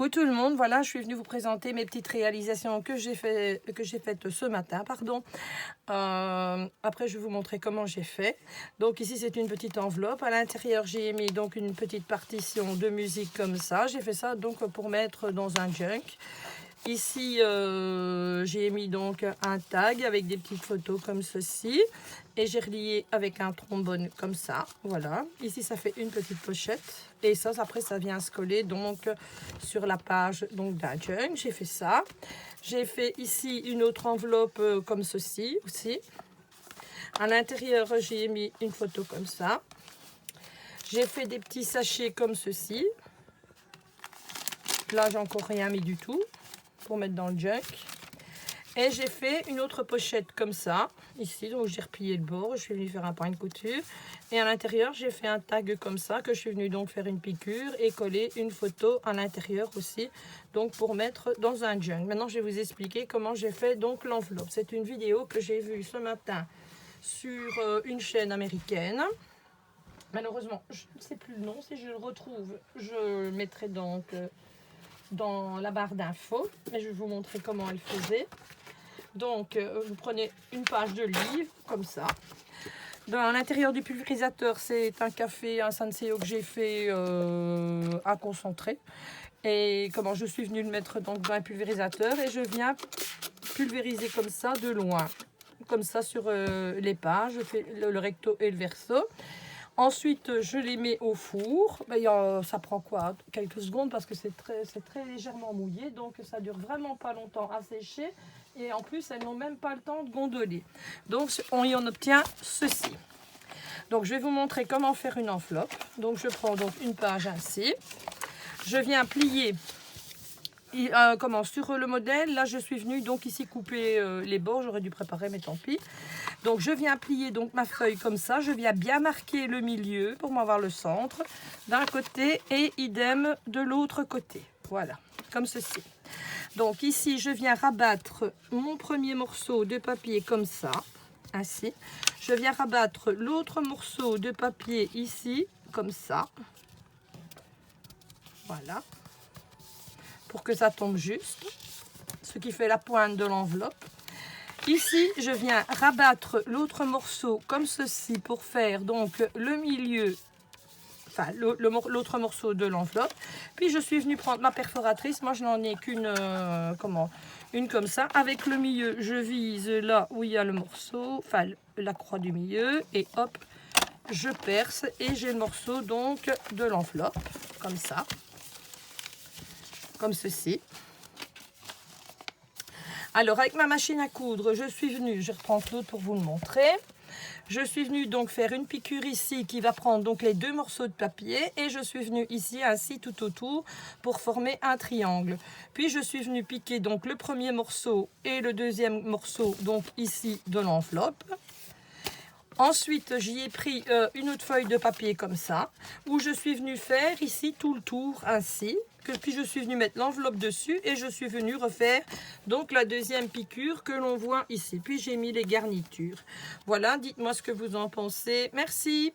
Coucou tout le monde, voilà, je suis venue vous présenter mes petites réalisations que j'ai faites ce matin, pardon. Après, je vais vous montrer comment j'ai fait. Donc ici, c'est une petite enveloppe. À l'intérieur, j'ai mis donc une petite partition de musique comme ça. J'ai fait ça donc pour mettre dans un junk. Ici, j'ai mis donc un tag avec des petites photos comme ceci. Et j'ai relié avec un trombone comme ça. Voilà. Ici, ça fait une petite pochette. Et ça, après, ça vient se coller donc sur la page donc d'un junk. J'ai fait ça. J'ai fait ici une autre enveloppe comme ceci aussi. À l'intérieur, j'ai mis une photo comme ça. J'ai fait des petits sachets comme ceci. Là, j'ai encore rien mis du tout pour mettre dans le junk. Et j'ai fait une autre pochette comme ça, ici, donc j'ai replié le bord, je suis venue faire un point de couture. Et à l'intérieur, j'ai fait un tag comme ça, que je suis venue donc faire une piqûre et coller une photo à l'intérieur aussi, donc pour mettre dans un junk. Maintenant, je vais vous expliquer comment j'ai fait donc l'enveloppe. C'est une vidéo que j'ai vue ce matin sur une chaîne américaine. Malheureusement, je ne sais plus le nom, si je le retrouve, je le mettrai donc dans la barre d'infos, mais je vais vous montrer comment elle faisait. Donc, vous prenez une page de livre, comme ça. Dans l'intérieur du pulvérisateur, c'est un café, un Senseo que j'ai fait à concentrer. Et comment je suis venue le mettre donc dans un pulvérisateur. Et je viens pulvériser comme ça, de loin. Comme ça, sur les pages. Je fais le recto et le verso. Ensuite, je les mets au four. Ça prend quoi? Quelques secondes parce que c'est très légèrement mouillé. Donc, ça dure vraiment pas longtemps à sécher. Et en plus, elles n'ont même pas le temps de gondoler. Donc, on y en obtient ceci. Donc, je vais vous montrer comment faire une enveloppe. Donc, je prends donc une page ainsi. Je viens plier. Sur le modèle, là, je suis venue donc ici couper les bords. J'aurais dû préparer, mais tant pis. Donc, je viens plier donc ma feuille comme ça. Je viens bien marquer le milieu pour m'avoir le centre d'un côté et idem de l'autre côté. Voilà, comme ceci. Donc, ici, je viens rabattre mon premier morceau de papier comme ça, ainsi. Je viens rabattre l'autre morceau de papier ici, comme ça. Voilà. Pour que ça tombe juste, ce qui fait la pointe de l'enveloppe. Ici, je viens rabattre l'autre morceau comme ceci pour faire donc le milieu, enfin l'autre morceau de l'enveloppe. Puis je suis venue prendre ma perforatrice. Moi, je n'en ai qu'une, une comme ça. Avec le milieu, je vise là où il y a le morceau, enfin la croix du milieu, et hop, je perce et j'ai le morceau donc de l'enveloppe comme ça, comme ceci. Alors, avec ma machine à coudre, je suis venue, je reprends l'autre pour vous le montrer. Je suis venue donc faire une piqûre ici qui va prendre donc les deux morceaux de papier. Et je suis venue ici ainsi tout autour pour former un triangle. Puis, je suis venue piquer donc le premier morceau et le deuxième morceau donc ici de l'enveloppe. Ensuite, j'y ai pris une autre feuille de papier comme ça, où je suis venue faire ici tout le tour ainsi. Puis je suis venue mettre l'enveloppe dessus et je suis venue refaire donc la deuxième piqûre que l'on voit ici. Puis j'ai mis les garnitures. Voilà, dites-moi ce que vous en pensez. Merci.